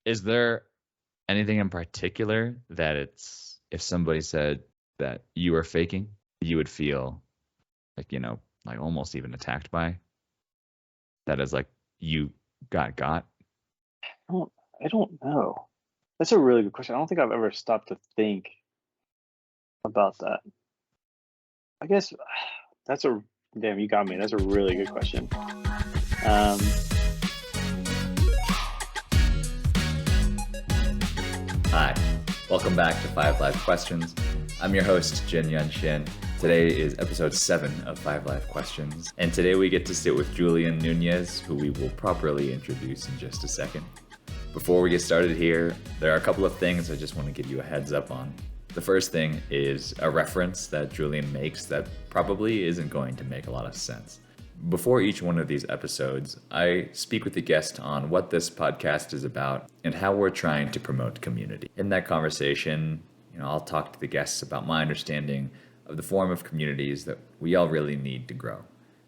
Is there anything in particular that it's if somebody said that you were faking, you would feel like, like almost even attacked by? That is like you got? I don't, I don't know. That's a really good question. I don't think I've ever stopped to think about that. I guess that's a damn. You got me. That's a really good question. Um, Hi, welcome back to 5 Live Questions. I'm your host, Jin Yun Shin. Today is episode 7 of 5 Live Questions, and today we get to sit with Julian Nunez, who we will properly introduce in just a second. Before we get started here, there are a couple of things I just want to give you a heads up on. The first thing is a reference that Julian makes that probably isn't going to make a lot of sense. Before each one of these episodes, I speak with the guest on what this podcast is about and how we're trying to promote community. In that conversation, I'll talk to the guests about my understanding of the form of communities that we all really need to grow.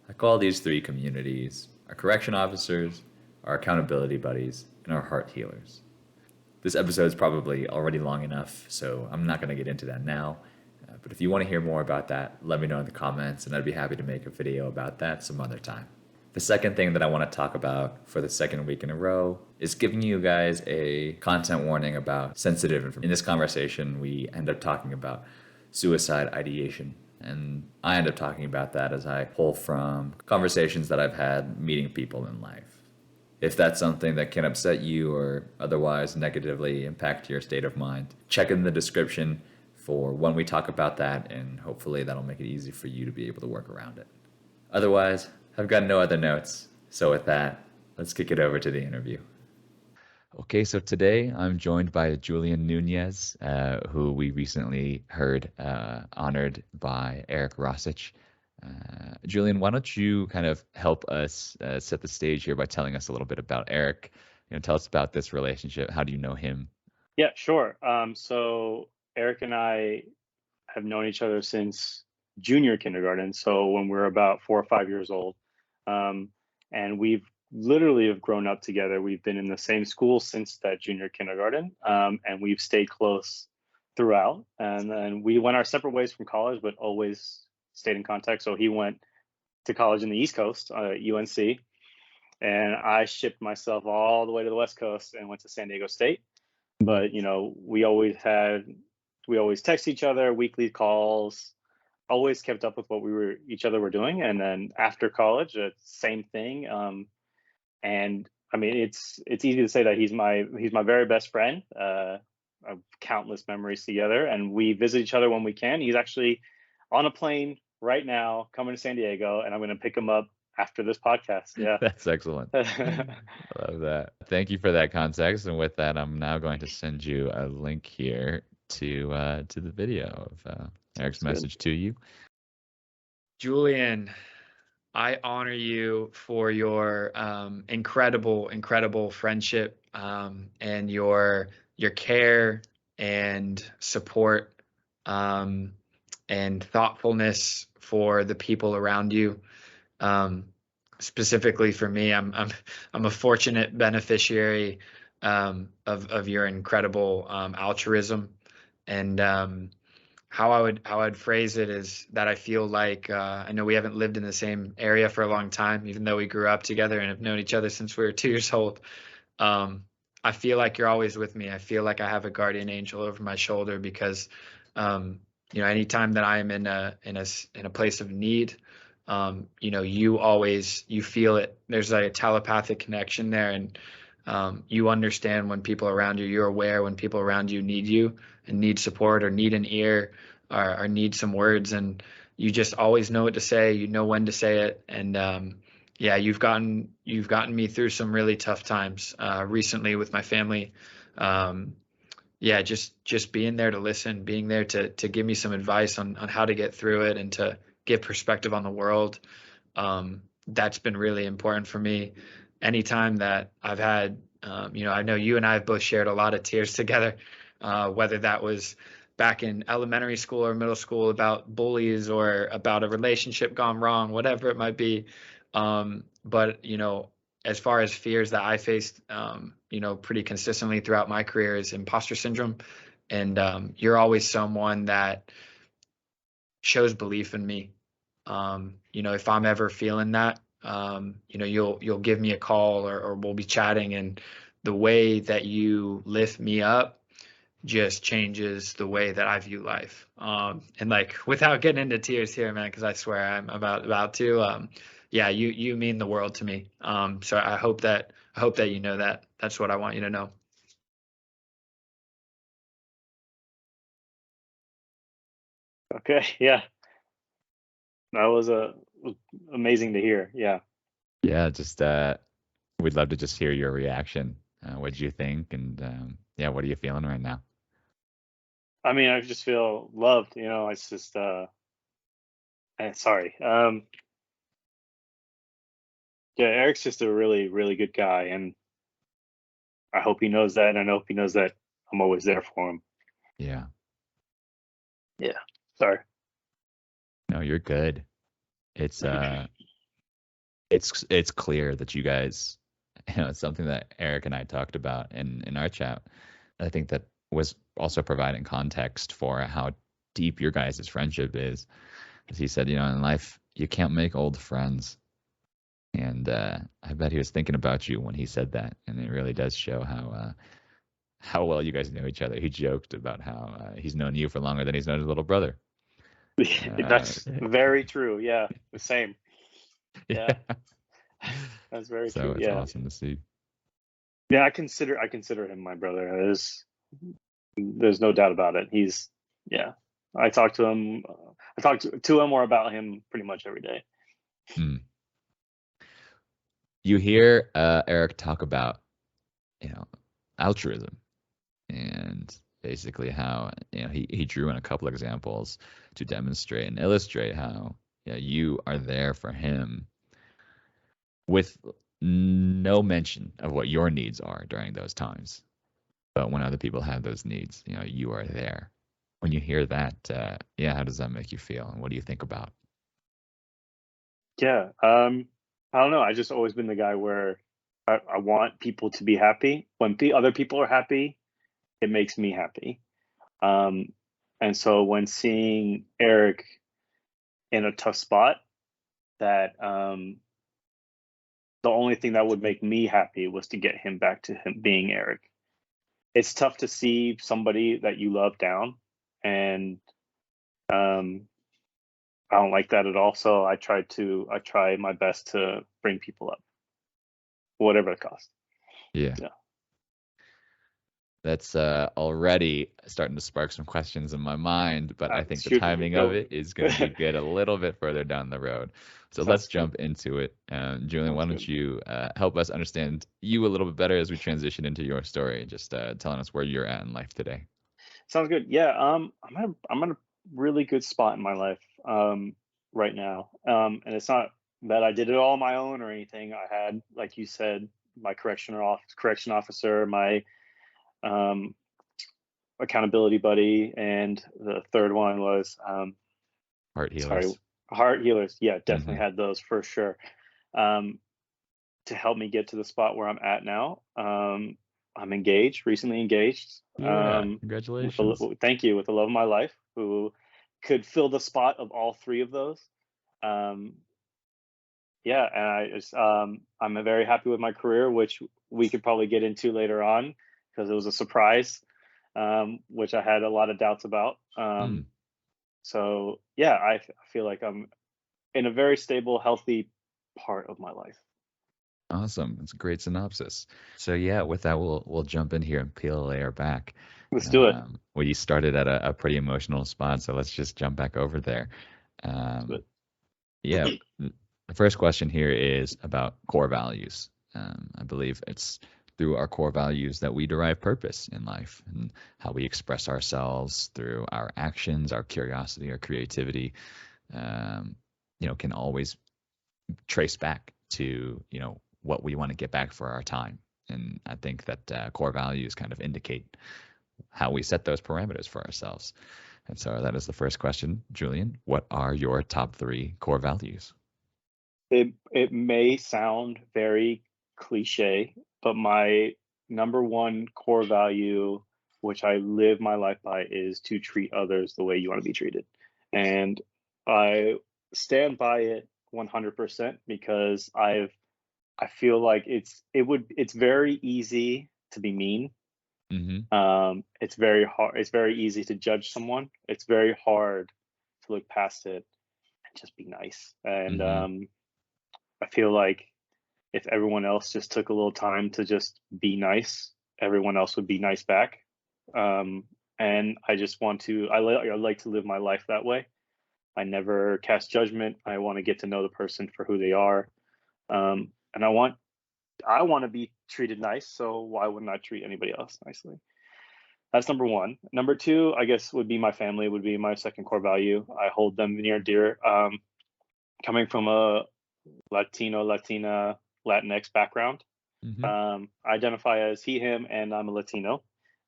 I call these 3 communities our correction officers, our accountability buddies, and our heart healers. This episode is probably already long enough, so I'm not going to get into that now. But if you want to hear more about that, let me know in the comments, and I'd be happy to make a video about that some other time. The second thing that I want to talk about for the second week in a row is giving you guys a content warning about sensitive information. In this conversation, we end up talking about suicide ideation, and I end up talking about that as I pull from conversations that I've had meeting people in life. If that's something that can upset you or otherwise negatively impact your state of mind, check in the description for when we talk about that, and hopefully that'll make it easy for you to be able to work around it. Otherwise, I've got no other notes. So with that, let's kick it over to the interview. Okay, so today I'm joined by Julian Nunez, who we recently heard honored by Eric Rossitch. Julian, why don't you kind of help us set the stage here by telling us a little bit about Eric? Tell us about this relationship. How do you know him? yeah, sure. So Eric and I have known each other since junior kindergarten. So when we were about 4 or 5 years old, and we've literally have grown up together. We've been in the same school since that junior kindergarten, and we've stayed close throughout. And then we went our separate ways from college, but always stayed in contact. So he went to college in the East Coast, UNC, and I shipped myself all the way to the West Coast and went to San Diego State. But we always text each other, weekly calls, always kept up with what each other were doing. And then after college, same thing. And I mean, it's easy to say that he's my very best friend. Of countless memories together, and we visit each other when we can. He's actually on a plane right now coming to San Diego, and I'm going to pick him up after this podcast. Yeah. That's excellent. Love that. Thank you for that context. And with that, I'm now going to send you a link here to the video of Eric's message to you. Julian, I honor you for your incredible friendship and your care and support and thoughtfulness for the people around you. Specifically for me, I'm a fortunate beneficiary of your incredible altruism. And how I would phrase it is that I feel like I know we haven't lived in the same area for a long time, even though we grew up together and have known each other since we were 2 years old. I feel like you're always with me. I feel like I have a guardian angel over my shoulder because anytime that I am in a place of need, you feel it. There's like a telepathic connection there, and you understand when people around you. You're aware when people around you need you and need support or need an ear or need some words, and you just always know what to say. You know when to say it, and you've gotten me through some really tough times recently with my family. Just being there to listen, being there to give me some advice on how to get through it and to give perspective on the world. That's been really important for me. Anytime that I've had, I know you and I have both shared a lot of tears together, whether that was back in elementary school or middle school about bullies or about a relationship gone wrong, whatever it might be. But as far as fears that I faced, pretty consistently throughout my career is imposter syndrome. And you're always someone that shows belief in me. If I'm ever feeling that, you'll give me a call or we'll be chatting, and the way that you lift me up just changes the way that I view life. And like, without getting into tears here, man, because I swear I'm about to. Yeah, you mean the world to me. So I hope that you know that. That's what I want you to know. Okay, yeah, that was amazing to hear. Yeah. Yeah, just we'd love to just hear your reaction. What do you think? And yeah, what are you feeling right now? I mean, I just feel loved. It's just sorry. Yeah, Eric's just a really, really good guy, and I hope he knows that, and I hope he knows that I'm always there for him. Yeah. Yeah. Sorry. No, you're good. It's it's clear that you guys, it's something that Eric and I talked about in our chat. I think that was also providing context for how deep your guys' friendship is. As he said, in life you can't make old friends. And I bet he was thinking about you when he said that, and it really does show how well you guys know each other. He joked about how he's known you for longer than he's known his little brother. That's very true. Yeah, the same. Yeah, that's very so true. it's Yeah, awesome to see. yeah. I consider him my brother. There's no doubt about it. Yeah. I talk to him. I talk to him or about him pretty much every day. Mm. You hear Eric talk about altruism, and basically how he drew in a couple examples to demonstrate and illustrate how you are there for him with no mention of what your needs are during those times. But when other people have those needs, you are there. When you hear that, how does that make you feel, and what do you think about? Yeah. I don't know. I just always been the guy where I want people to be happy. When other people are happy, it makes me happy. And so when seeing Eric in a tough spot, that the only thing that would make me happy was to get him back to him being Eric. It's tough to see somebody that you love down, and I don't like that at all. So I try my best to bring people up, whatever the cost. Yeah. That's already starting to spark some questions in my mind, but I think the timing of it is going to be good a little bit further down the road. So let's jump into it. Julian, why don't you help us understand you a little bit better as we transition into your story, just telling us where you're at in life today. Sounds good. Yeah, I'm at a really good spot in my life right now, and it's not that I did it all on my own or anything. I had, like you said, my correction officer, my accountability buddy, and the third one was heart healers. Heart healers. Yeah, definitely had those for sure, to help me get to the spot where I'm at now. I'm recently engaged. Yeah, congratulations. Thank you. With the love of my life, who could fill the spot of all three of those. Yeah, and I'm very happy with my career, which we could probably get into later on because it was a surprise, which I had a lot of doubts about. So yeah, I feel like I'm in a very stable, healthy part of my life. Awesome. That's a great synopsis. So yeah, with that, we'll jump in here and peel a layer back. Let's do it. Well, you started at a pretty emotional spot, so let's just jump back over there. Yeah, the first question here is about core values. I believe it's through our core values that we derive purpose in life, and how we express ourselves through our actions, our curiosity, our creativity, can always trace back to, what we want to get back for our time. And I think that core values kind of indicate how we set those parameters for ourselves. And so that is the first question. Julian, what are your top 3 core values? It may sound very cliche, but my number one core value, which I live my life by, is to treat others the way you want to be treated. And I stand by it 100% because I feel like it's very easy to be mean. It's very hard. It's very easy to judge someone. It's very hard to look past it and just be nice. And I feel like if everyone else just took a little time to just be nice, everyone else would be nice back. And I just want to. I like to live my life that way. I never cast judgment. I want to get to know the person for who they are, and I want to be treated nice. So why wouldn't I treat anybody else nicely? That's number one. Number two, I guess, would be my family. Would be my second core value. I hold them near and dear. Coming from a Latina, Latinx background, I identify as he, him, and I'm a Latino.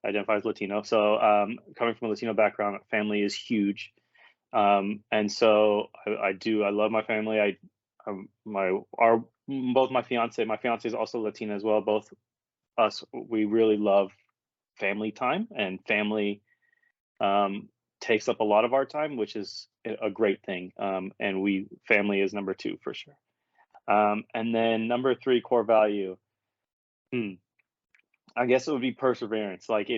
I identify as Latino. So coming from a Latino background, family is huge. And so I love my family. Both my fiance is also Latina as well. Both us, we really love family time, and family takes up a lot of our time, which is a great thing. And family is number two for sure. And then number three core value, I guess it would be perseverance. Like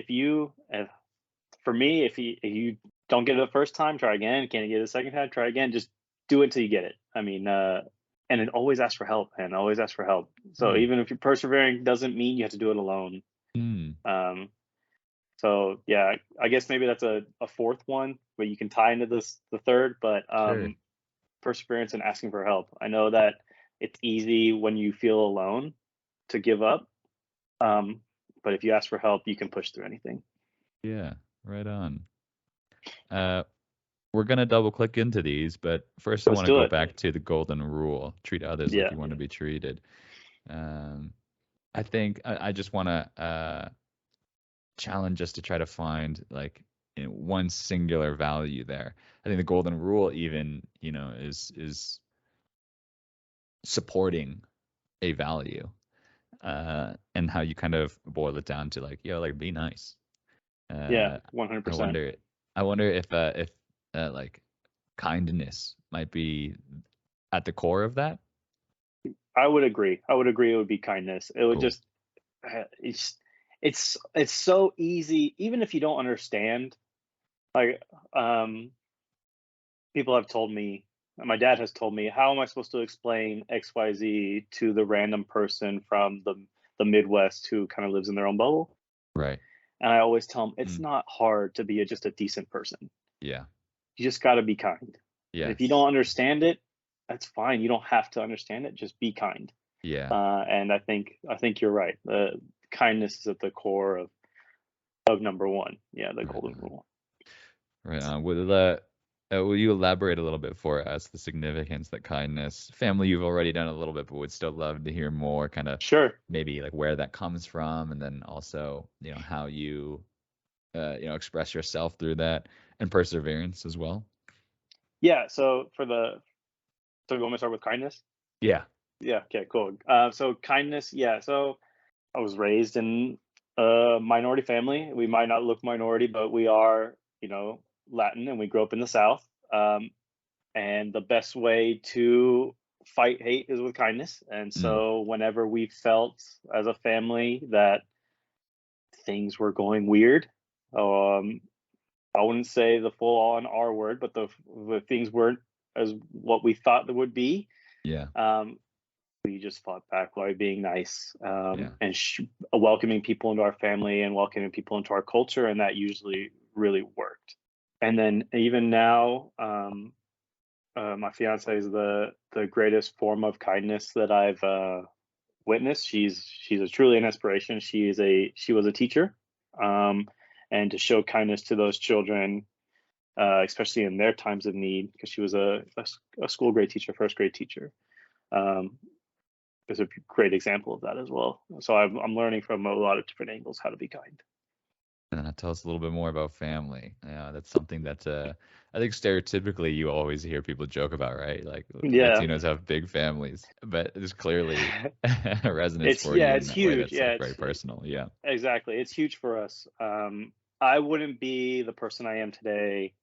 for me, if you don't get it the first time, try again. Can't get it the second time, try again. Just do it until you get it. I mean, and it always ask for help, and always ask for help. So even if you're persevering, doesn't mean you have to do it alone. So yeah, I guess maybe that's a fourth one, but you can tie into the third. But perseverance and asking for help. I know that it's easy when you feel alone to give up, but if you ask for help, you can push through anything. Yeah, right on. We're gonna double click into these, but first I want to go back to the golden rule: treat others like you want to be treated. I think I just want to challenge us to try to find like one singular value there. I think the golden rule even, is supporting a value, and how you kind of boil it down to like, be nice. 100%. I wonder if like kindness might be at the core of that. I would agree. It would be kindness. It would just it's so easy, even if you don't understand. Like people have told me, my dad has told me, how am I supposed to explain XYZ to the random person from the Midwest who kind of lives in their own bubble? Right. And I always tell them it's not hard to be just a decent person. Yeah. You just got to be kind. Yeah. If you don't understand it, that's fine. You don't have to understand it. Just be kind. Yeah. And I think you're right. Kindness is at the core of number one. Yeah, the golden rule. Right on. Will you elaborate a little bit for us the significance that kindness, family you've already done a little bit, but would still love to hear more, kind of maybe like where that comes from, and then also how you express yourself through that, and perseverance as well. Yeah. So you want me to start with kindness? Yeah. Yeah. Okay. Cool. So kindness. Yeah. So I was raised in a minority family. We might not look minority, but we are, Latin, and we grew up in the South. And the best way to fight hate is with kindness. And so whenever we felt as a family that things were going weird, I wouldn't say the full on R word, but the things weren't as what we thought they would be. Yeah. We just fought back by being nice, and welcoming people into our family and welcoming people into our culture, and that usually really worked. And then even now, my fiance is the greatest form of kindness that I've witnessed. She's truly an inspiration. She was a teacher, and to show kindness to those children, especially in their times of need, because she was a school grade teacher, first grade teacher. Is a great example of that as well. So I'm learning from a lot of different angles how to be kind. Tell us a little bit more about family. That's something that I think stereotypically you always hear people joke about, right? Like Yeah. Latinos have big families, but there's clearly a resonance It's for you in it's that way huge. that's Yeah, like very personal. Yeah. exactly. It's huge for us. I wouldn't be the person I am today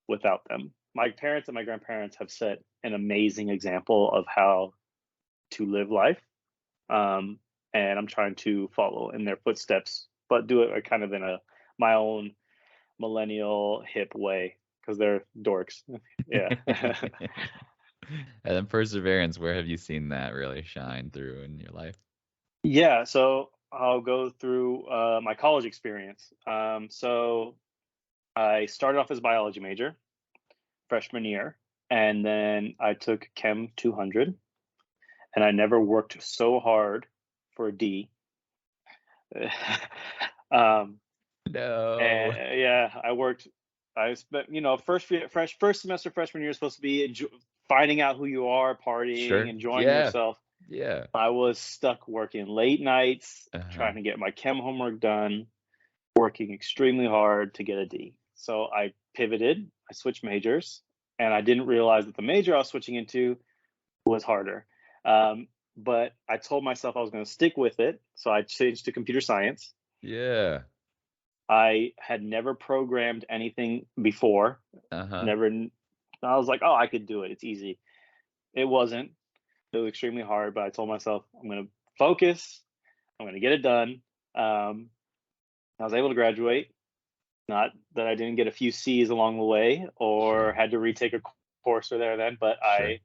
without them. My parents and my grandparents have set an amazing example of how to live life. Um, and I'm trying to follow in their footsteps, but do it kind of in my own millennial hip way because they're dorks. Yeah. And then perseverance, where have you seen that really shine through in your life? Yeah, so I'll go through my college experience. So I started off as a biology major freshman year, and then I took Chem 200, and I never worked so hard for a D. um, No. and yeah, I worked. I spent, first semester freshman year is supposed to be finding out who you are, partying, Sure. enjoying Yeah. yourself. Yeah. I was stuck working late nights, Uh-huh. trying to get my chem homework done, working extremely hard to get a D. So I pivoted, I switched majors, and I didn't realize that the major I was switching into was harder. But I told myself I was going to stick with it. So I changed to computer science. Yeah. I had never programmed anything before. Uh-huh. Never. I was like, oh, I could do it. It's easy. It wasn't. It was extremely hard, but I told myself I'm going to focus. I'm going to get it done. I was able to graduate. Not that I didn't get a few C's along the way or Sure. had to retake a course or there or then, but Sure. I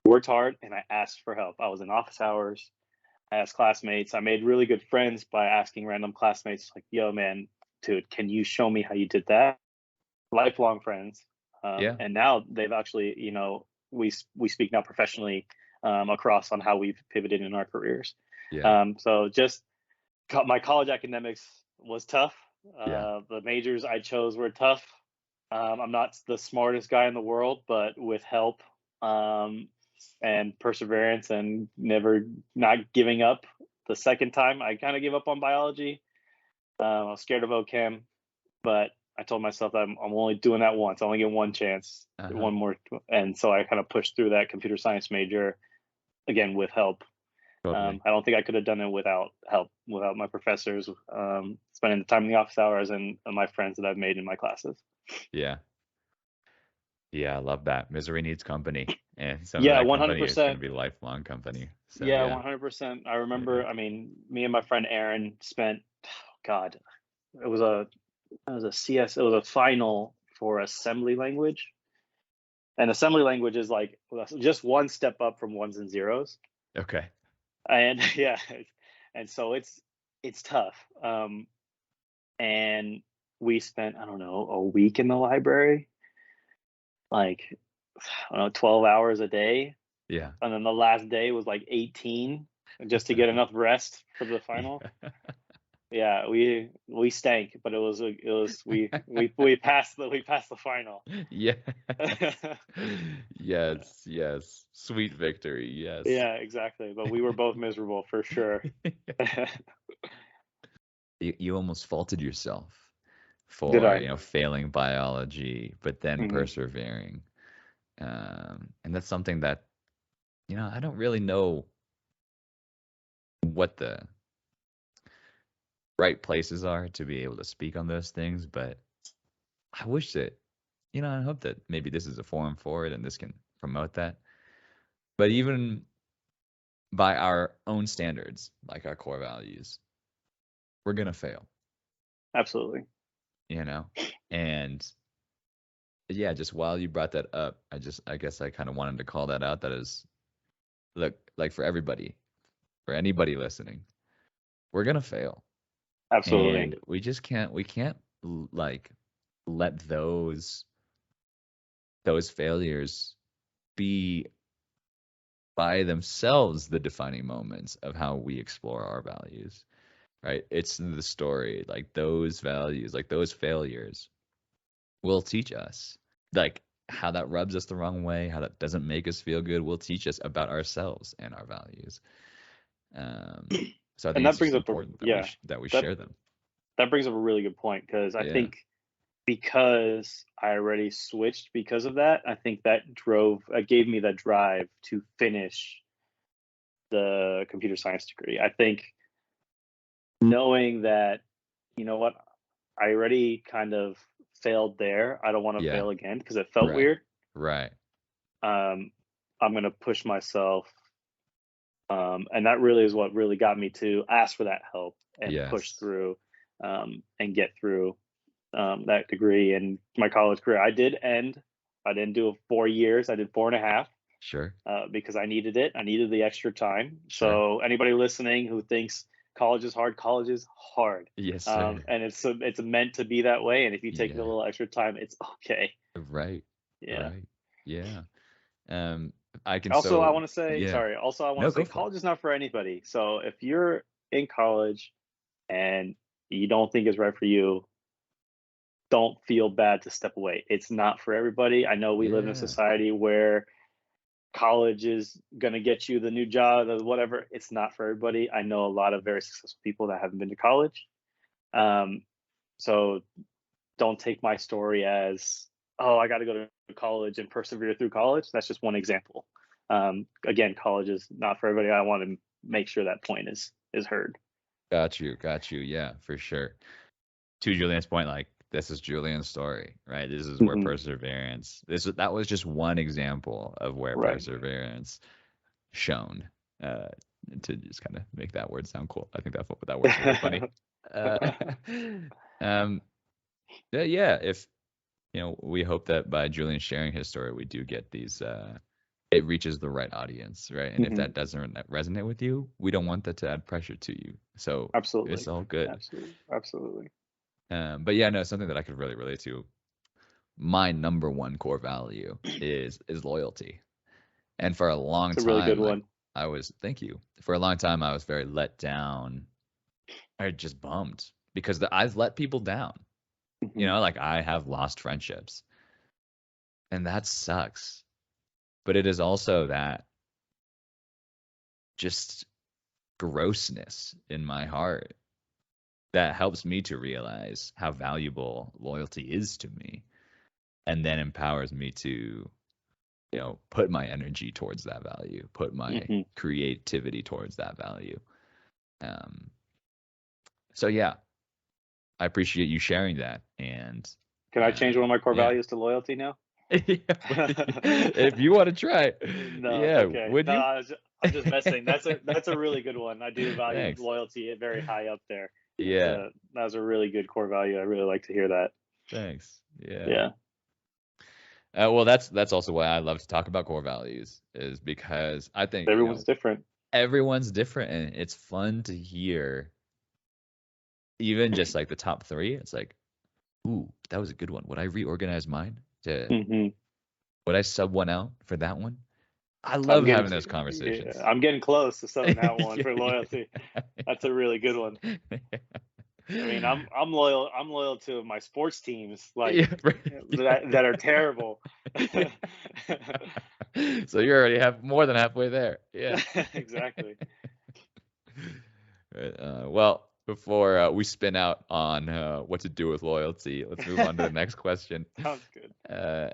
worked hard and I asked for help. I was in office hours. I asked classmates. I made really good friends by asking random classmates, like, yo, man, dude, can you show me how you did that? Lifelong friends. Yeah. And now they've actually, we speak now professionally across on how we've pivoted in our careers. Yeah. So just my college academics was tough. Yeah. The majors I chose were tough. I'm not the smartest guy in the world, but with help and perseverance and never not giving up. The second time, I kind of gave up on biology. I was scared of OChem, but I told myself that I'm only doing that once. I only get one chance, Uh-huh. one more, and so I kind of pushed through that computer science major again with help. Totally. I don't think I could have done it without help, without my professors, spending the time in the office hours, and my friends that I've made in my classes. Yeah. Yeah, I love that. Misery needs company. And some of Yeah, that company is going 100%. to be lifelong company. So Yeah, yeah. 100%. I Yeah. remember. I mean, me and my friend Aaron spent. God, it was a CS. It was a final for assembly language, and assembly language is like just one step up from ones and zeros. Okay. And yeah, and so it's tough. And we spent, I don't know, a week in the library, like, I don't know, 12 hours a day, Yeah. and then the last day was like 18 just to get enough rest for the final. Yeah. Yeah, we stank, but we passed the final. Yeah. Yes, yes. Sweet victory. Yes. Yeah, exactly. But we were both miserable for sure. You almost faulted yourself Did for, I? failing biology, but then Hmm. persevering. And that's something that, I don't really know what the right places are to be able to speak on those things, but I wish that, I hope that maybe this is a forum for it and this can promote that. But even by our own standards, like our core values, we're going to fail, Absolutely. And yeah, just while you brought that up, I guess I kind of wanted to call that out. That is, look, like for everybody, for anybody listening, we're going to fail. Absolutely. And we can't like let those failures be by themselves the defining moments of how we explore our values, right? It's the story, like those values, like those failures will teach us, like how that rubs us the wrong way, how that doesn't make us feel good, will teach us about ourselves and our values. So I And think that it's brings just up important yeah, that we that share them. that brings up a really good point, because I Yeah. think because I already switched because of that, I think that gave me that drive to finish the computer science degree. I think knowing that, you know what, I already kind of failed there. I don't want to Yeah. fail again because it felt Right. weird. Right. I'm going to push myself. And that really is what really got me to ask for that help and push Yes. through, and get through that degree and my college career. I didn't do 4 years. I did 4.5, Sure. because I needed it. I needed the extra time. Sure. So anybody listening who thinks college is hard. Yes, sir. And it's meant to be that way. And if you take a Yeah. little extra time, it's okay. Right. Yeah. Right. Yeah. Um, I can Also, I so want to say, yeah. sorry. Also, I want No, to say go for it. college is not for anybody. So if you're in college and you don't think it's right for you, don't feel bad to step away. It's not for everybody. I know we live in a Yeah. society where college is going to get you the new job or whatever. It's not for everybody. I know a lot of very successful people that haven't been to college. So don't take my story as, oh, I got to go to college and persevere through college. That's just one example. Again, college is not for everybody. I want to make sure that point is heard. Got you. Got you. Yeah, for sure. To Julian's point, like this is Julian's story, right? This is where Mhm. perseverance. That was just one example of where Right. perseverance shown. Uh, to just kind of make that word sound cool. I think that word's really funny. Um, yeah. If we hope that by Julian sharing his story, we do get these. It reaches the right audience, right? And if that doesn't resonate with you, we don't want that to add pressure to you. So Absolutely. it's all good. Absolutely. But yeah, no, something that I could really relate to. My number one core value is loyalty. And for a long It's a really good time, one. thank you. For a long time, I was very let down. I just bummed because I've let people down. Like I have lost friendships, and that sucks. But it is also that just grossness in my heart that helps me to realize how valuable loyalty is to me, and then empowers me to put my energy towards that value, put my creativity towards that value. So yeah, I appreciate you sharing that. And can I change one of my core yeah. values to loyalty now? If you want to try, No, yeah, okay. would No, you? I'm just messing. That's a really good one. I do value Thanks. loyalty very high up there. Yeah. That's a really good core value. I really like to hear that. Thanks. Yeah. Yeah. Well, that's also why I love to talk about core values, is because I think Everyone's different. everyone's different, and it's fun to hear even just like the top 3. It's like, ooh, that was a good one. Would I reorganize mine? Would I sub one out for that one? I love having those conversations. Yeah, I'm getting close to subbing that one Yeah, for loyalty. yeah. That's a really good one. I mean, I'm loyal. I'm loyal to my sports teams, like Yeah, right. that are terrible. So you already have more than halfway there. Yeah. Exactly. Right. Well, before we spin out on what to do with loyalty, let's move on to the next question. Sounds good.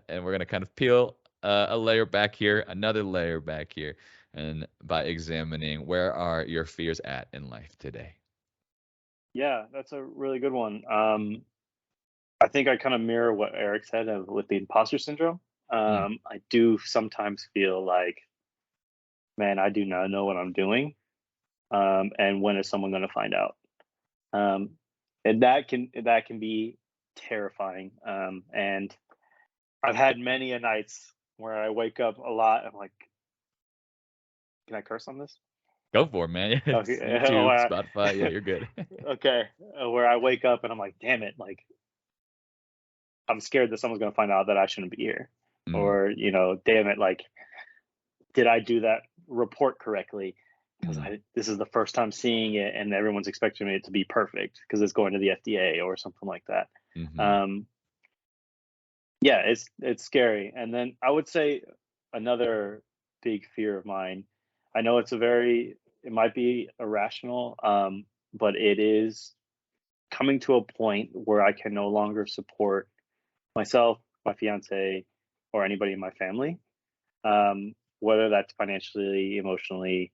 And we're gonna kind of peel a layer back here, another layer back here, and by examining where are your fears at in life today. Yeah, that's a really good one. I think I kind of mirror what Eric said with the imposter syndrome. I do sometimes feel like, man, I do not know what I'm doing, and when is someone going to find out? And that can be terrifying. And I've had many a nights where I wake up a lot. I'm like, can I curse on this? Go for it, man. It's Okay. YouTube, Spotify. Yeah, you're good. Okay. Where I wake up and I'm like, damn it, like I'm scared that someone's going to find out that I shouldn't be here. Or, damn it, like, did I do that report correctly? Because this is the first time seeing it and everyone's expecting it to be perfect because it's going to the FDA or something like that. Yeah, it's scary. And then I would say another big fear of mine, I know it might be irrational, but it is coming to a point where I can no longer support myself, my fiance, or anybody in my family, whether that's financially, emotionally.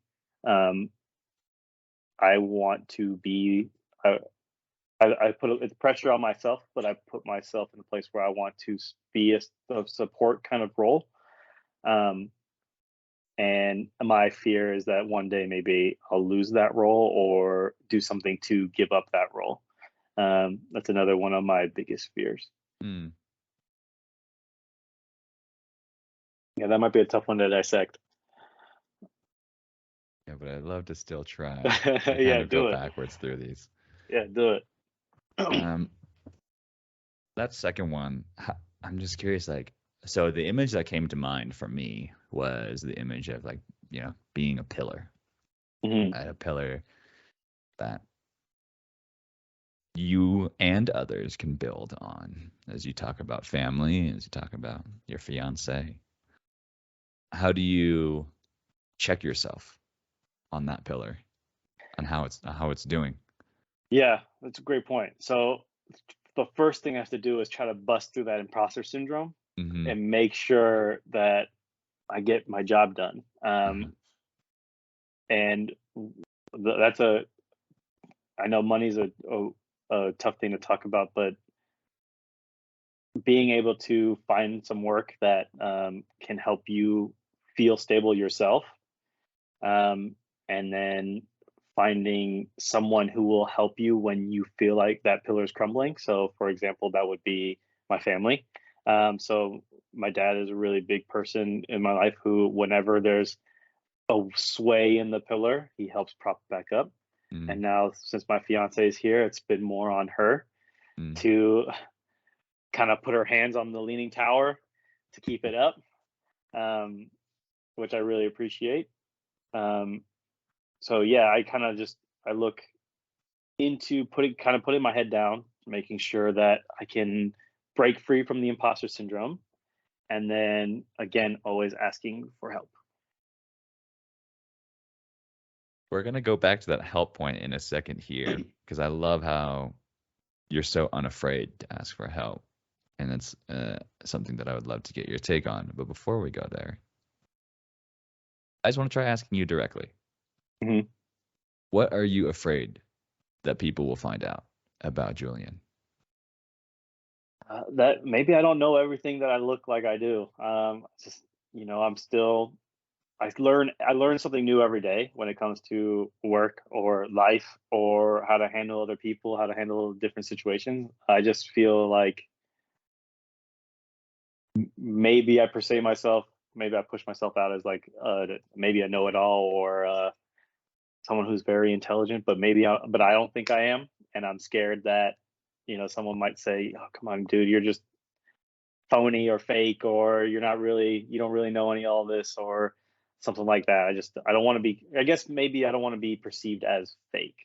I want to be. I put it's pressure on myself, but I put myself in a place where I want to be a support kind of role. And my fear is that one day maybe I'll lose that role or do something to give up that role. That's another one of my biggest fears. Mm. Yeah, that might be a tough one to dissect. Yeah, but I'd love to still try. We kind Yeah, of go do it. backwards through these. Yeah, do it. That second one, I'm just curious, like, so the image that came to mind for me was the image of, like, being a pillar, Mhm. a pillar that you and others can build on, as you talk about family, as you talk about your fiance. How do you check yourself on that pillar, on how it's doing? Yeah, that's a great point. So the first thing I have to do is try to bust through that imposter syndrome Mm-hmm. and make sure that I get my job done. And that's I know money's a tough thing to talk about, but being able to find some work that can help you feel stable yourself, and then finding someone who will help you when you feel like that pillar is crumbling. So, for example, that would be my family. So, my dad is a really big person in my life who, whenever there's a sway in the pillar, he helps prop it back up. And now, since my fiance is here, it's been more on her to kind of put her hands on the leaning tower to keep it up, which I really appreciate. So yeah, I look into putting my head down, making sure that I can break free from the imposter syndrome, and then again, always asking for help. We're gonna go back to that help point in a second here, because I love how you're so unafraid to ask for help, and it's something that I would love to get your take on. But before we go there, I just want to try asking you directly. Mhm. What are you afraid that people will find out about Julian? That maybe I don't know everything that I look like I do. Just I'm still I learn something new every day when it comes to work or life or how to handle other people, how to handle different situations. I just feel like maybe I perceive myself, maybe I push myself out as like maybe a know-it-all or someone who's very intelligent, but but I don't think I am, and I'm scared that someone might say, "Oh, come on, dude, you're just phony or fake, or you don't really know any of all this," or something like that. I don't want to be. I guess maybe I don't want to be perceived as fake.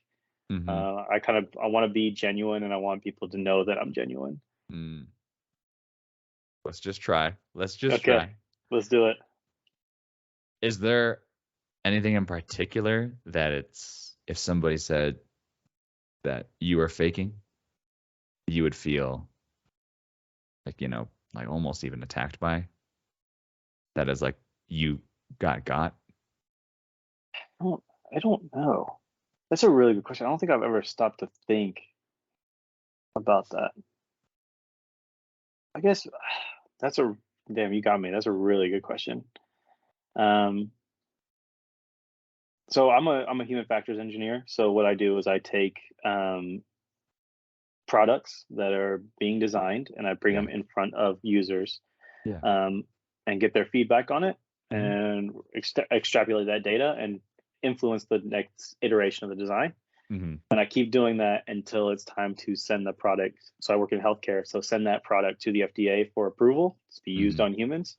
Mm-hmm. I want to be genuine, and I want people to know that I'm genuine. Let's just try. Let's just Okay, try. let's do it. Is there anything in particular that if somebody said that you are faking, you would feel like, like almost even attacked by? That is like you got? I don't know. That's a really good question. I don't think I've ever stopped to think about that. I guess that's a damn. You got me. That's a really good question. Um, so I'm a human factors engineer. So what I do is I take products that are being designed and I bring Yeah. them in front of users, Yeah. and get their feedback on it, Mhm. and extrapolate that data and influence the next iteration of the design. Mm-hmm. And I keep doing that until it's time to send the product. So I work in healthcare, so send that product to the FDA for approval to be used on humans.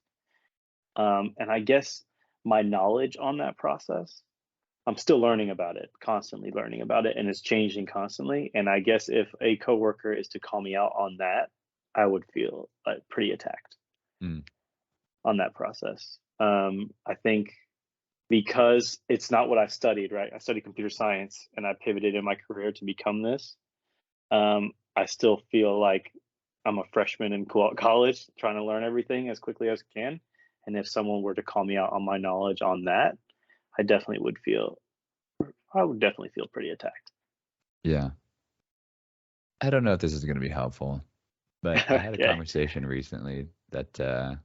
And I guess my knowledge on that process, I'm still learning about it, constantly learning about it, and it's changing constantly. And I guess if a coworker is to call me out on that, I would feel pretty attacked on that process. I think because it's not what I studied, right? I studied computer science and I pivoted in my career to become this. I still feel like I'm a freshman in college trying to learn everything as quickly as I can. And if someone were to call me out on my knowledge on that, I definitely would feel I would definitely feel pretty attacked. Yeah. I don't know if this is going to be helpful, but I had a Okay. conversation recently that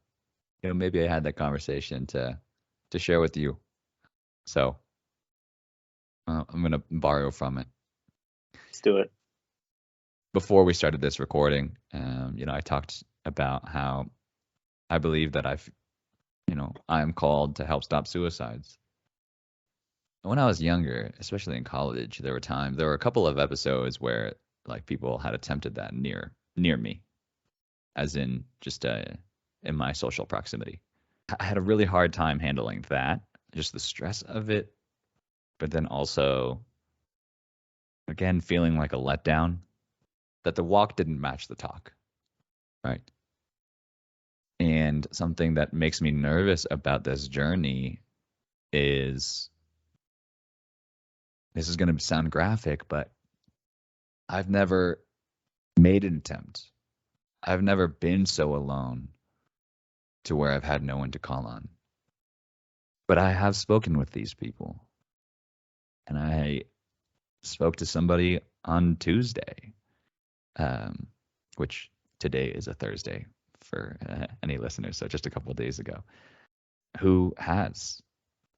maybe I had that conversation to share with you. So I'm going to borrow from it. Let's do it. Before we started this recording, I talked about how I believe that I'm called to help stop suicides. When I was younger, especially in college, there were a couple of episodes where like people had attempted that near me, as in just in my social proximity. I had a really hard time handling that, just the stress of it, but then also, again, feeling like a letdown that the walk didn't match the talk, right? And something that makes me nervous about this journey is this is going to sound graphic, but I've never made an attempt. I've never been so alone to where I've had no one to call on. But I have spoken with these people. And I spoke to somebody on Tuesday, which today is a Thursday for any listeners, so just a couple of days ago, who has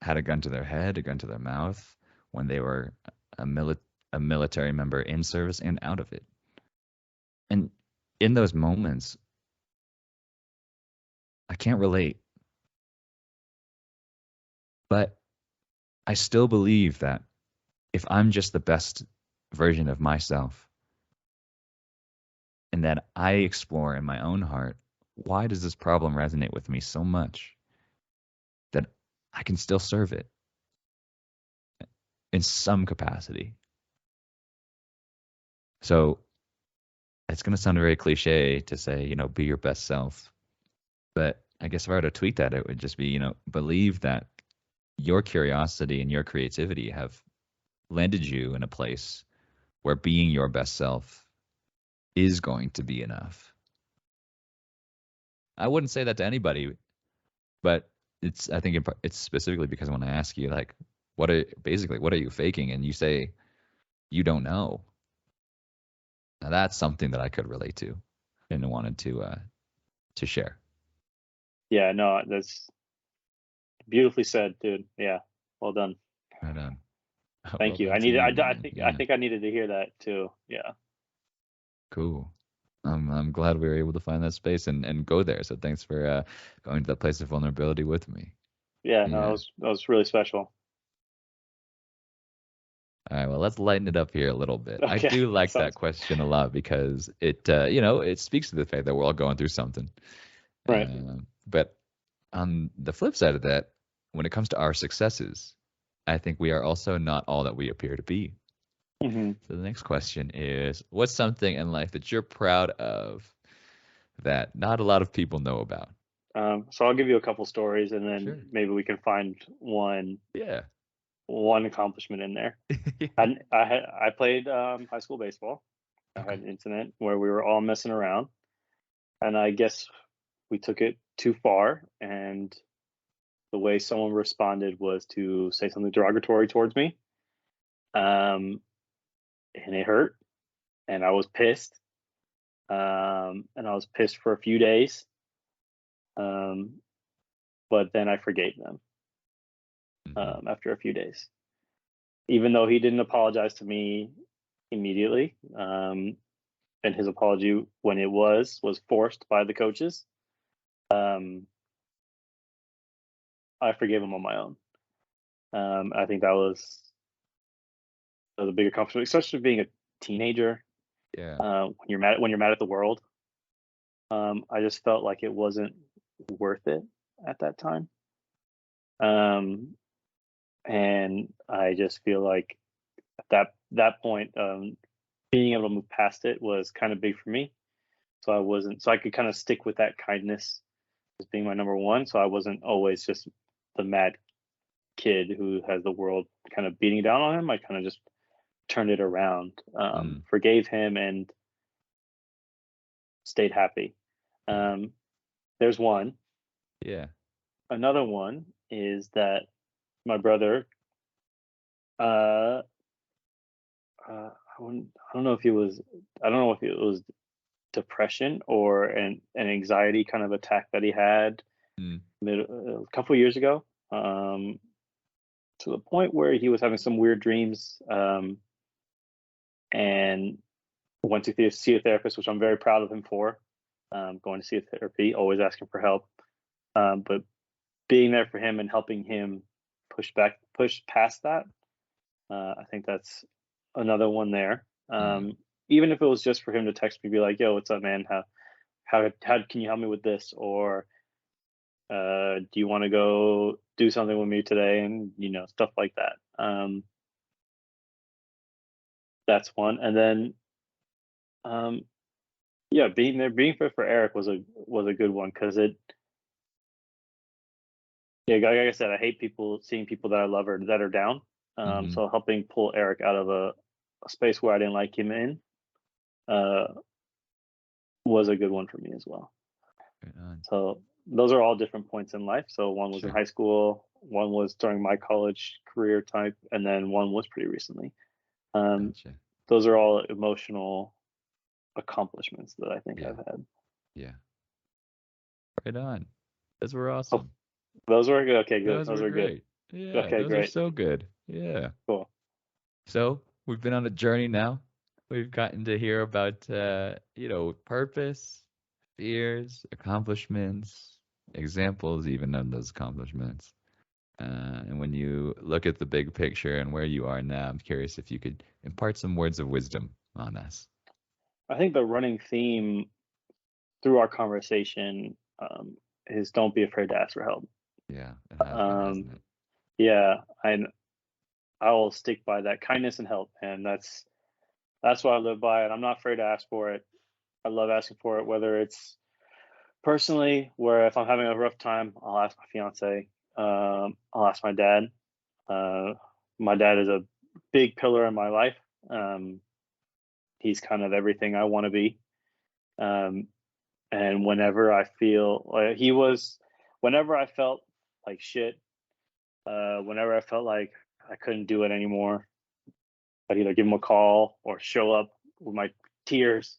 had a gun to their head, a gun to their mouth when they were a military member in service and out of it. And in those moments, I can't relate. But I still believe that if I'm just the best version of myself and that I explore in my own heart, why does this problem resonate with me so much that I can still serve it in some capacity? So it's going to sound very cliche to say, be your best self. But I guess if I were to tweet that, it would just be, believe that your curiosity and your creativity have landed you in a place where being your best self is going to be enough. I wouldn't say that to anybody, but I think it's specifically because when I ask you, like, what are you faking? And you say, you don't know. Now that's something that I could relate to and wanted to share. Yeah, no, that's beautifully said, dude. Yeah, well done. Right on. Thank Well you. done to you, I man. think Yeah, I needed to hear that too. Yeah. cool. I'm glad we were able to find that space and go there. So thanks for going to that place of vulnerability with me. Yeah, no, Yeah. that was really special. All right, well, let's lighten it up here a little bit. I Okay. do like that Sounds question a lot because it speaks to the fact that we're all going through something. right. But on the flip side of that, when it comes to our successes, I think we are also not all that we appear to be. Hmm. So the next question is, what's something in life that you're proud of that not a lot of people know about? So I'll give you a couple stories, and then Sure. maybe we can find Yeah. one accomplishment in there. I played high school baseball. I Okay. had an incident where we were all messing around, and I guess we took it too far. And the way someone responded was to say something derogatory towards me, and it hurt, and I was pissed, and I was pissed for a few days. Um, but then I forgave them Mhm. after a few days, even though he didn't apologize to me immediately. And his apology, when it was forced by the coaches. Um, I forgave him on my own. I think that was a big accomplishment, especially being a teenager. Yeah. When you're mad at the world, I just felt like it wasn't worth it at that time. Um, and I just feel like at that point, being able to move past it was kind of big for me. So I could kind of stick with that kindness as being my number one. So I wasn't always just the mad kid who has the world kind of beating down on him. I kind of just turned it around, Mm. forgave him, and stayed happy. There's one. Yeah. Another one is that my brother, uh, I don't know if it was, I don't know if it was depression or an anxiety kind of attack that he had Mm. a couple of years ago, to the point where he was having some weird dreams, and went to see a therapist, which I'm very proud of him for. Going to see a therapy, always asking for help, but being there for him and helping him push past that. I think that's another one there. Mm. Even if it was just for him to text me, be like, "Yo, what's up, man? How can you help me with this?" Or do you want to go do something with me today? And stuff like that. That's one. And then yeah, being there for Eric was a good one, because it, yeah, like I said, I hate seeing people that I love or that are down. Mhm. So helping pull Eric out of a space where I didn't like him in, uh, was a good one for me as well. Right on. So those are all different points in life. So one was in Sure. high school, one was during my college career type, and then one was pretty recently. Um, Gotcha. those are all emotional accomplishments that I think Yeah. I've had. Yeah. Right on. Those were Oh, awesome. those were good. Okay, good. Those Those were are good. great. Yeah, Okay, those are great. so good. Yeah. Cool. So we've been on a journey now. We've gotten to hear about purpose, fears, accomplishments, examples even of those accomplishments. And when you look at the big picture and where you are now, I'm curious if you could impart some words of wisdom on us. I think the running theme through our conversation, is don't be afraid to ask for help. Yeah, it has been, Um, hasn't it? yeah, I will stick by that, kindness and help, and that's what I live by, and I'm not afraid to ask for it. I love asking for it, whether it's personally, where if I'm having a rough time, I'll ask my fiance. I'll ask my dad. Uh, my dad is a big pillar in my life. Um, he's kind of everything I want to be. Um, and whenever I feel like whenever I felt like shit, whenever I felt like I couldn't do it anymore, I'd either give him a call or show up with my tears,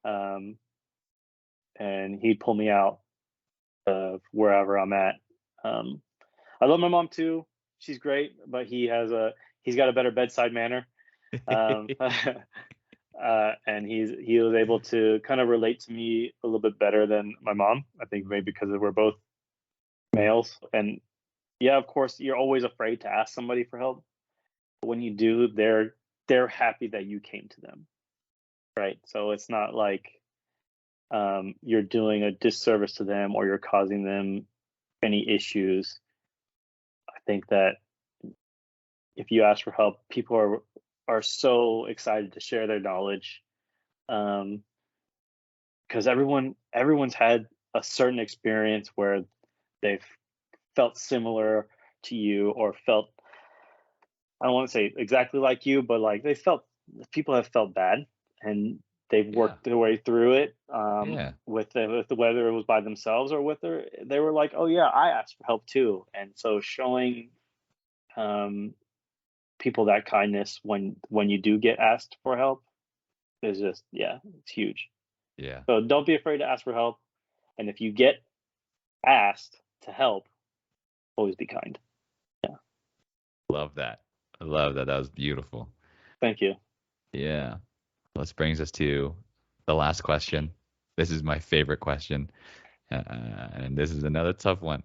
um, and he'd pull me out of wherever I'm at. Um, I love my mom too. She's great, but he's got a better bedside manner. Um, and he was able to kind of relate to me a little bit better than my mom. I think maybe because we're both males. And yeah, of course, you're always afraid to ask somebody for help. But when you do, they're happy that you came to them, right? So it's not like, you're doing a disservice to them or you're causing them any issues. I think that if you ask for help, people are so excited to share their knowledge, um, because everyone's had a certain experience where they've felt similar to you, or felt, I don't want to say exactly like you, but like people have felt bad, and they've Yeah, worked their way through it, yeah, whether it was by themselves or with they were like, oh yeah, I asked for help too. And so showing, um, people that kindness when you do get asked for help is just, yeah, it's huge. yeah. So don't be afraid to ask for help, and if you get asked to help, always be kind. Yeah, Love that. I love that. That was beautiful. thank you. Yeah. Well, this brings us to the last question. This is my favorite question. And this is another tough one.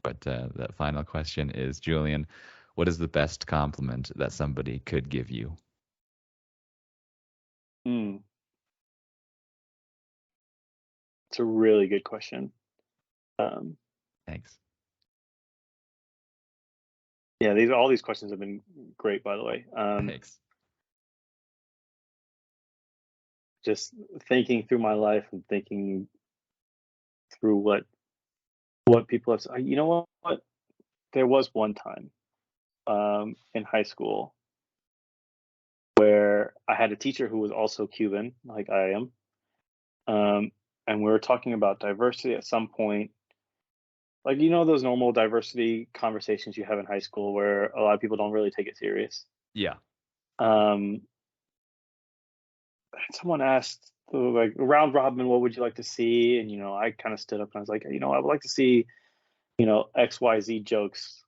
But that final question is, Julian, what is the best compliment that somebody could give you? Mm, it's a really good question. Um, Thanks. yeah, all these questions have been great, by the way. Thanks. Just thinking through my life and thinking through what people have said. You know what? There was one time, in high school where I had a teacher who was also Cuban, like I am. And we were talking about diversity at some point. Like, those normal diversity conversations you have in high school where a lot of people don't really take it serious. Yeah. Um, someone asked, like, round robin, what would you like to see? And, I kind of stood up and I was like, I would like to see, XYZ jokes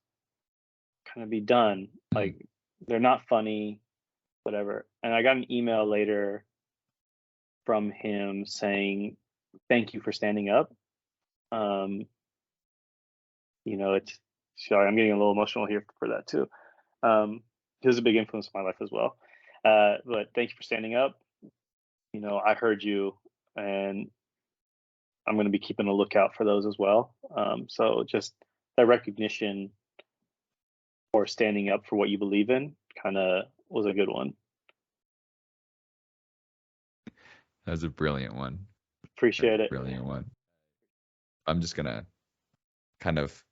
kind of be done. Like, they're not funny, whatever. And I got an email later from him saying, thank you for standing up. It's sorry, I'm getting a little emotional here for that too. He was a big influence in my life as well. But thank you for standing up. I heard you, and I'm going to be keeping a lookout for those as well. So just that recognition for standing up for what you believe in kind of was a good one. That was a brilliant one. Appreciate it. Brilliant one. I'm just going to kind of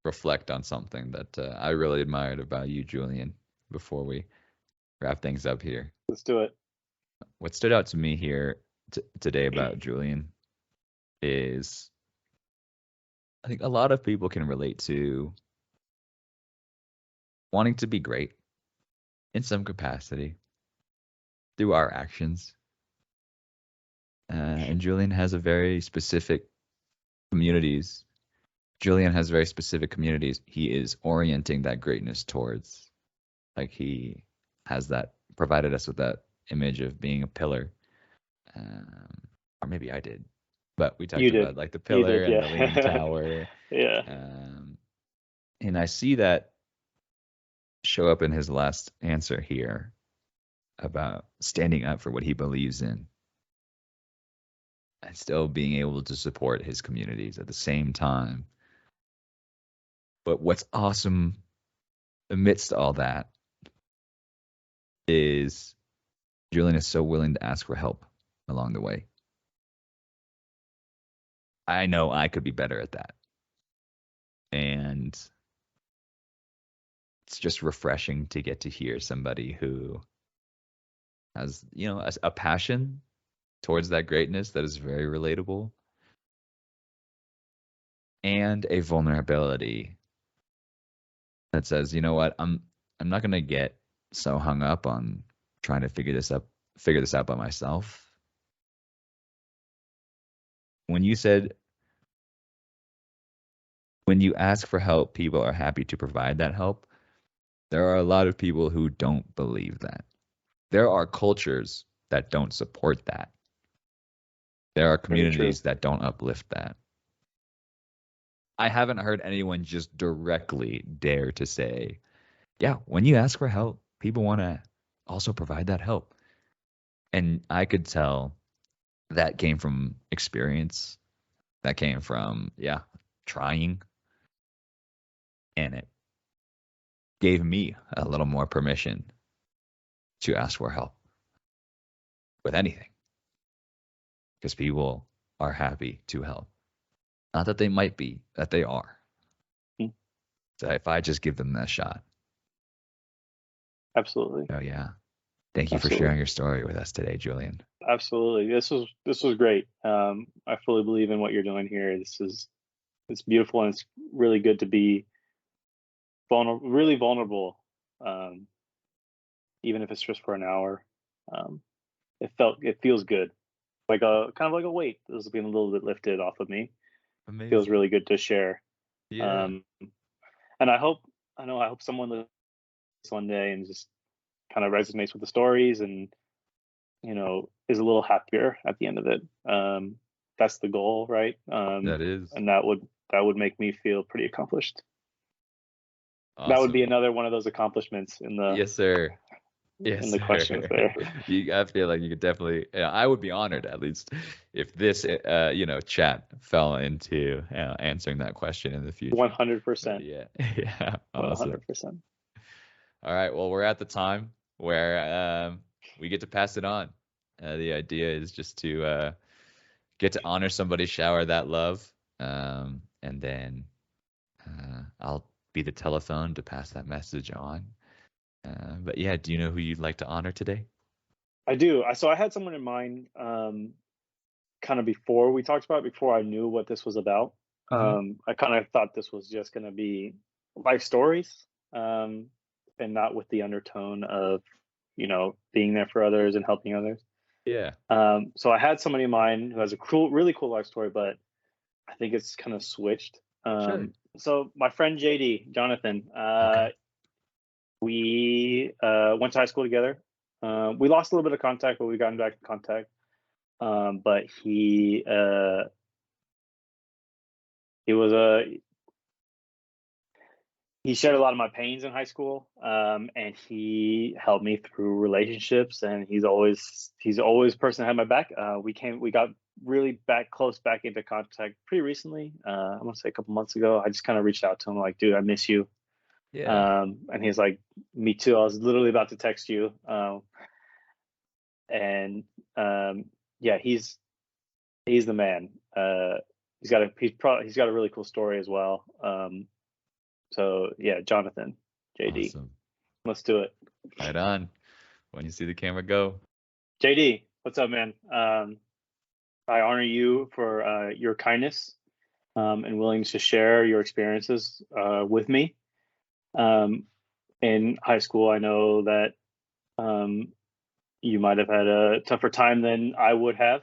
reflect on something that I really admired about you, Julian, before we wrap things up here. Let's do it. What stood out to me here today about Julian is I think a lot of people can relate to wanting to be great in some capacity through our actions. And Julian has very specific communities. Julian has very specific communities he is orienting that greatness towards. Like he has that, provided us with that image of being a pillar. Or maybe I did. But we talked about like the pillar and the leaning tower. Yeah. And I see that show up in his last answer here about standing up for what he believes in and still being able to support his communities at the same time. But what's awesome amidst all that is Julian is so willing to ask for help along the way. I know I could be better at that. And it's just refreshing to get to hear somebody who has, a passion towards that greatness that is very relatable and a vulnerability that says, you know what, I'm not going to get so hung up on trying to figure this out by myself. When you said, when you ask for help, people are happy to provide that help. There are a lot of people who don't believe that. There are cultures that don't support that. There are communities that don't uplift that. I haven't heard anyone just directly dare to say, yeah, when you ask for help, people want to also provide that help. And I could tell that came from experience. That came from, trying. And it gave me a little more permission to ask for help with anything. Because people are happy to help. Not that they might be, that they are. So if I just give them that shot. Absolutely. Oh yeah. Thank you for sharing your story with us today, Julian. Absolutely. This was great. I fully believe in what you're doing here. It's beautiful, and it's really good to be really vulnerable. Even if it's just for an hour. It feels good. Like kind of like a weight is being a little bit lifted off of me. Amazing. Feels really good to share. Yeah. And I hope someone listens one day and just kind of resonates with the stories and is a little happier at the end of it. That's the goal, right? That is. And that would make me feel pretty accomplished. Awesome. That would be another one of those accomplishments in the yes, sir. Yes, in the questions there. I feel like you could definitely. I would be honored at least if this, chat fell into answering that question in the future. 100%. Yeah. Awesome. 100%. All right. Well, we're at the time where we get to pass it on. The idea is just to get to honor somebody, shower that love, and then I'll be the telephone to pass that message on. But yeah, do you know who you'd like to honor today? I do. So I had someone in mind, kind of before we talked about it, before I knew what this was about. Mhm. I kind of thought this was just going to be life stories, um, and not with the undertone of, being there for others and helping others. Yeah. So I had somebody in mind who has a really cool life story, but I think it's kind of switched. Sure. So my friend JD, Jonathan, Okay. we went to high school together. We lost a little bit of contact, but we gotten back in contact. But he was a he shared a lot of my pains in high school, and he helped me through relationships, and he's always the person that had my back. We got really close back into contact pretty recently. I want to say a couple months ago. I just kind of reached out to him like, dude, I miss you. Yeah. And he's like, me too. I was literally about to text you. And yeah, he's the man. He's got a really cool story as well. So yeah, Jonathan, JD, Awesome. let's do it. Right on. When you see the camera go. JD, what's up, man? I honor you for your kindness, and willingness to share your experiences with me. In high school, I know that you might have had a tougher time than I would have,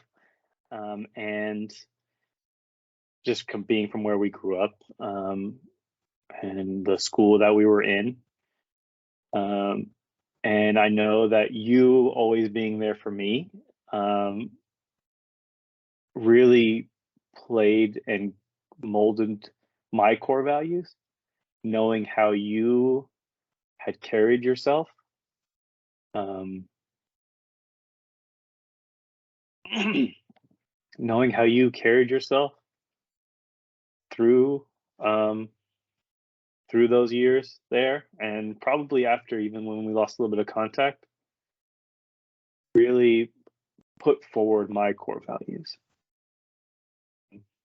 and just being from where we grew up, and the school that we were in. And I know that you always being there for me, really played and molded my core values, knowing how you had carried yourself, um, knowing how you carried yourself through um, through those years there, and probably after, even when we lost a little bit of contact, really put forward my core values.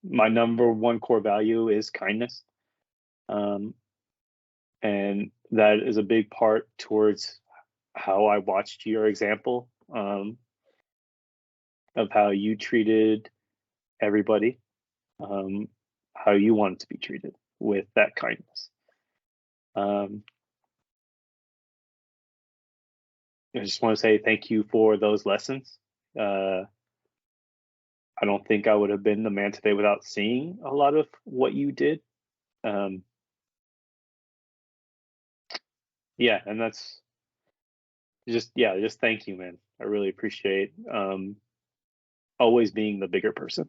My number one core value is kindness, um, and that is a big part towards how I watched your example, of how you treated everybody, um, how you wanted to be treated with that kindness. Um, I just want to say thank you for those lessons. Uh, I don't think I would have been the man today without seeing a lot of what you did. Um, yeah, and that's just thank you, man. I really appreciate, always being the bigger person.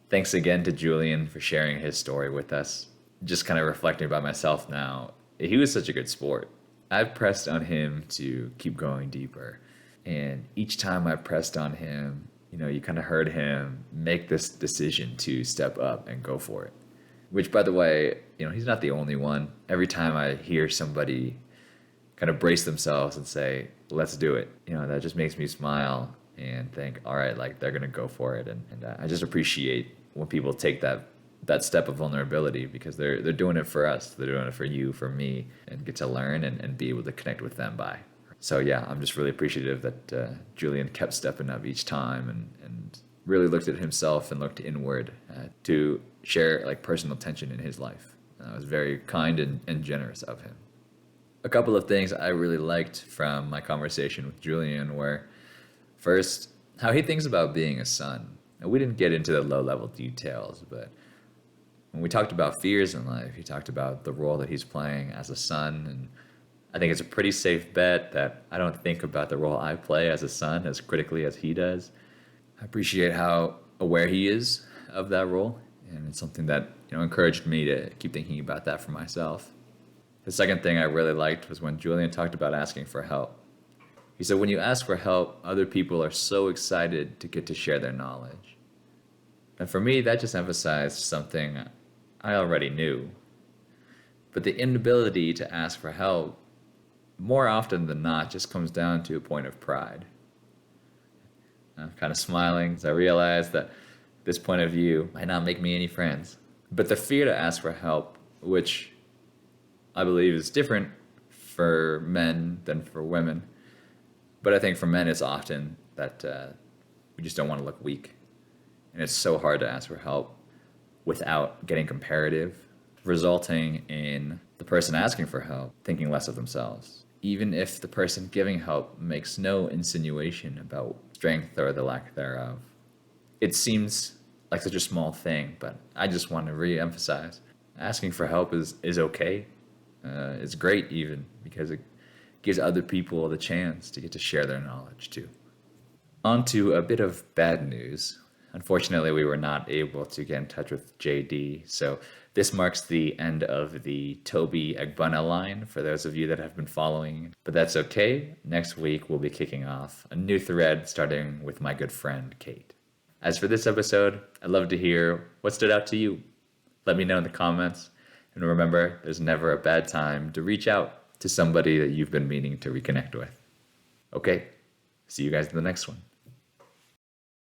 Thanks again to Julian for sharing his story with us. Just kind of reflecting about myself now, he was such a good sport. I've pressed on him to keep going deeper. And each time I pressed on him, you kind of heard him make this decision to step up and go for it. Which, by the way, he's not the only one. Every time I hear somebody kind of brace themselves and say, let's do it, that just makes me smile and think, all right, like they're going to go for it. And I just appreciate when people take that step of vulnerability, because they're doing it for us. They're doing it for you, for me, and get to learn and be able to connect with them by. So yeah, I'm just really appreciative that Julian kept stepping up each time and really looked at himself and looked inward to share like personal tension in his life. It was very kind and generous of him. A couple of things I really liked from my conversation with Julian were, first, how he thinks about being a son. And we didn't get into the low level details, but when we talked about fears in life, he talked about the role that he's playing as a son. And I think it's a pretty safe bet that I don't think about the role I play as a son as critically as he does. I appreciate how aware he is of that role, and it's something that encouraged me to keep thinking about that for myself. The second thing I really liked was when Julian talked about asking for help. He said, when you ask for help, other people are so excited to get to share their knowledge. And for me, that just emphasized something I already knew. But the inability to ask for help, more often than not, just comes down to a point of pride. I'm kind of smiling as I realize that this point of view might not make me any friends. But the fear to ask for help, which I believe is different for men than for women. But I think for men, it's often that we just don't want to look weak. And it's so hard to ask for help without getting comparative, resulting in the person asking for help thinking less of themselves. Even if the person giving help makes no insinuation about strength or the lack thereof. It seems like such a small thing, but I just want to re-emphasize asking for help is okay. It's great even because it gives other people the chance to get to share their knowledge too. On to a bit of bad news. Unfortunately, we were not able to get in touch with JD, so this marks the end of the Toby Egbuna line for those of you that have been following. But that's okay. Next week, we'll be kicking off a new thread starting with my good friend, Kate. As for this episode, I'd love to hear what stood out to you. Let me know in the comments. And remember, there's never a bad time to reach out to somebody that you've been meaning to reconnect with. Okay, see you guys in the next one.